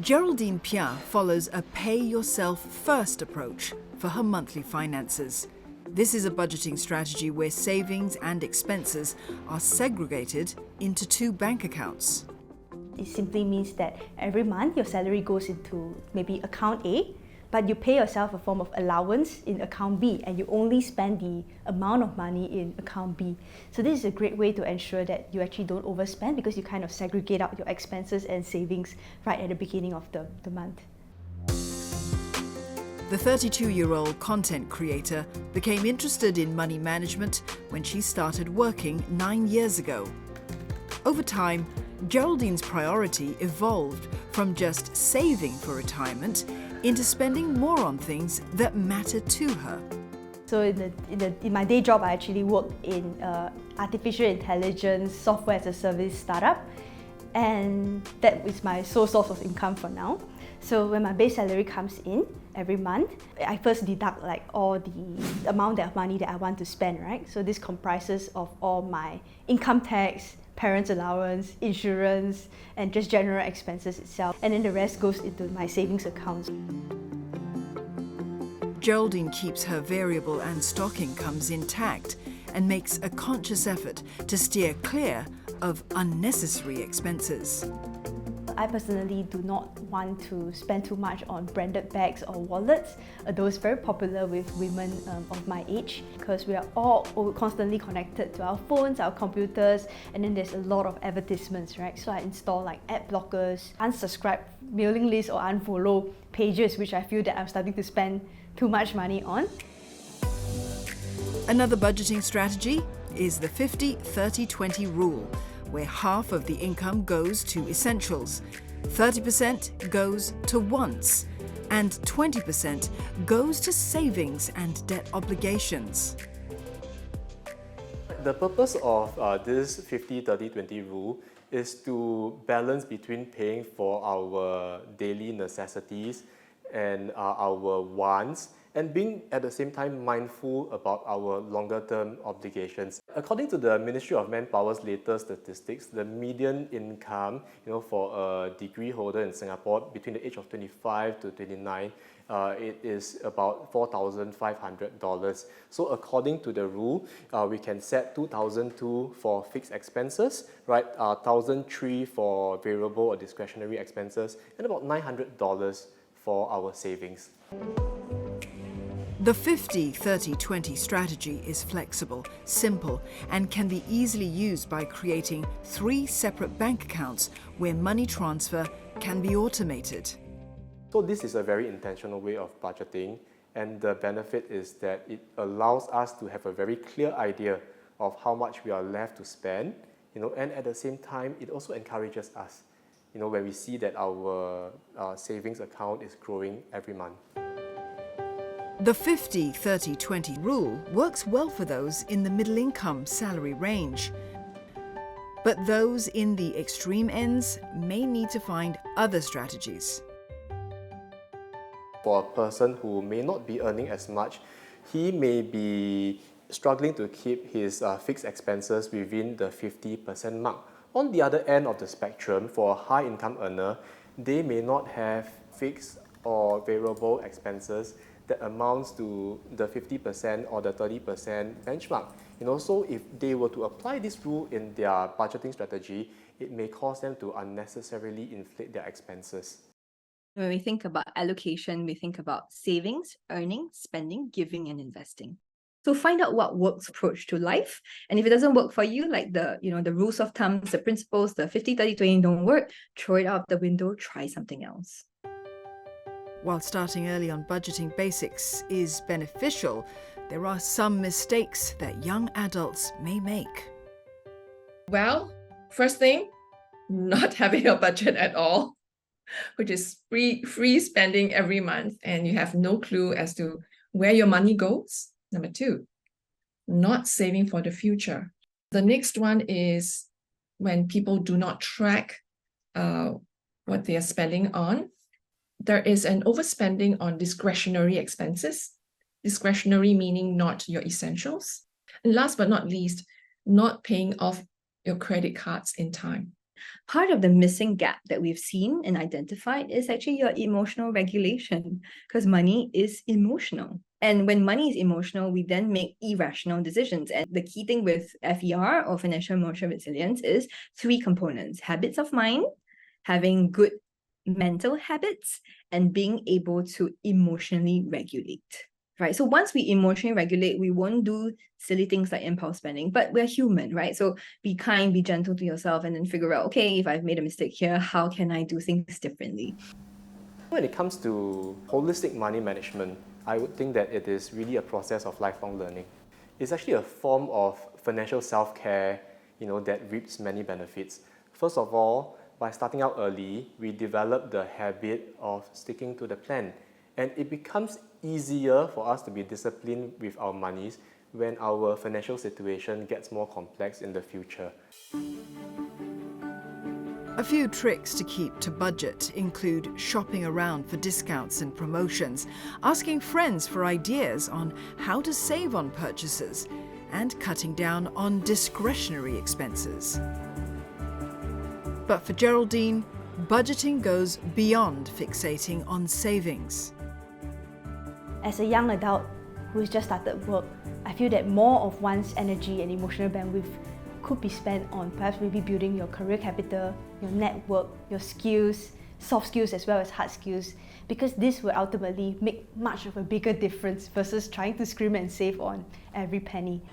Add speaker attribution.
Speaker 1: Geraldine Pia follows a pay-yourself-first approach for her monthly finances. This is a budgeting strategy where savings and expenses are segregated into two bank accounts.
Speaker 2: It simply means that every month your salary goes into maybe account A, but you pay yourself a form of allowance in account B, and you only spend the amount of money in account B. So this is a great way to ensure that you actually don't overspend, because you kind of segregate out your expenses and savings right at the beginning of the month.
Speaker 1: The 32-year-old content creator became interested in money management when she started working 9 years ago. Over time, Geraldine's priority evolved from just saving for retirement into spending more on things that matter to her.
Speaker 2: So in my day job, I actually work in artificial intelligence software as a service startup, and that is my sole source of income for now. So when my base salary comes in every month, I first deduct like all the amount of money that I want to spend, right? So this comprises of all my income tax, parents' allowance, insurance, and just general expenses itself. And then the rest goes into my savings accounts.
Speaker 1: Geraldine keeps her variable and stock incomes intact and makes a conscious effort to steer clear of unnecessary expenses.
Speaker 2: I personally do not want to spend too much on branded bags or wallets. Those very popular with women of my age, because we are all constantly connected to our phones, our computers, and then there's a lot of advertisements, right? So I install like ad blockers, unsubscribe mailing lists, or unfollow pages which I feel that I'm starting to spend too much money on.
Speaker 1: Another budgeting strategy is the 50-30-20 rule, where half of the income goes to essentials, 30% goes to wants, and 20% goes to savings and debt obligations.
Speaker 3: The purpose of this 50-30-20 rule is to balance between paying for our daily necessities and our wants, and being at the same time mindful about our longer-term obligations. According to the Ministry of Manpower's latest statistics, the median income, for a degree holder in Singapore between the age of 25 to 29, it is about $4,500. So according to the rule, we can set $2,200 for fixed expenses, right? $1,300 for variable or discretionary expenses, and about $900 for our savings.
Speaker 1: The 50-30-20 strategy is flexible, simple, and can be easily used by creating 3 separate bank accounts where money transfer can be automated.
Speaker 3: So this is a very intentional way of budgeting, and the benefit is that it allows us to have a very clear idea of how much we are left to spend, and at the same time, it also encourages us, when we see that our savings account is growing every month.
Speaker 1: The 50-30-20 rule works well for those in the middle-income salary range. But those in the extreme ends may need to find other strategies.
Speaker 3: For a person who may not be earning as much, he may be struggling to keep his fixed expenses within the 50% mark. On the other end of the spectrum, for a high-income earner, they may not have fixed or variable expenses that amounts to the 50% or the 30% benchmark. So if they were to apply this rule in their budgeting strategy, it may cause them to unnecessarily inflate their expenses.
Speaker 4: When we think about allocation, we think about savings, earning, spending, giving, and investing. So find out what works approach to life. And if it doesn't work for you, like the rules of thumbs, the principles, the 50-30-20 don't work, throw it out the window, try something else.
Speaker 1: While starting early on budgeting basics is beneficial, there are some mistakes that young adults may make.
Speaker 5: Well, first thing, not having a budget at all, which is free spending every month, and you have no clue as to where your money goes. Number 2, not saving for the future. The next one is when people do not track what they are spending on. There is an overspending on discretionary expenses. Discretionary meaning not your essentials. And last but not least, not paying off your credit cards in time.
Speaker 4: Part of the missing gap that we've seen and identified is actually your emotional regulation, because money is emotional. And when money is emotional, we then make irrational decisions. And the key thing with FER, or financial emotional resilience, is 3 components: habits of mind, having good mental habits, and being able to emotionally regulate. Right? So once we emotionally regulate, we won't do silly things like impulse spending, but we're human, right? So be kind, be gentle to yourself, and then figure out, okay, if I've made a mistake here, how can I do things differently?
Speaker 3: When it comes to holistic money management, I would think that it is really a process of lifelong learning. It's actually a form of financial self-care, that reaps many benefits. First of all, by starting out early, we develop the habit of sticking to the plan. And it becomes easier for us to be disciplined with our monies when our financial situation gets more complex in the future.
Speaker 1: A few tricks to keep to budget include shopping around for discounts and promotions, asking friends for ideas on how to save on purchases, and cutting down on discretionary expenses. But for Geraldine, budgeting goes beyond fixating on savings.
Speaker 2: As a young adult who's just started work, I feel that more of one's energy and emotional bandwidth could be spent on perhaps maybe building your career capital, your network, your skills, soft skills as well as hard skills, because this will ultimately make much of a bigger difference versus trying to scrimp and save on every penny.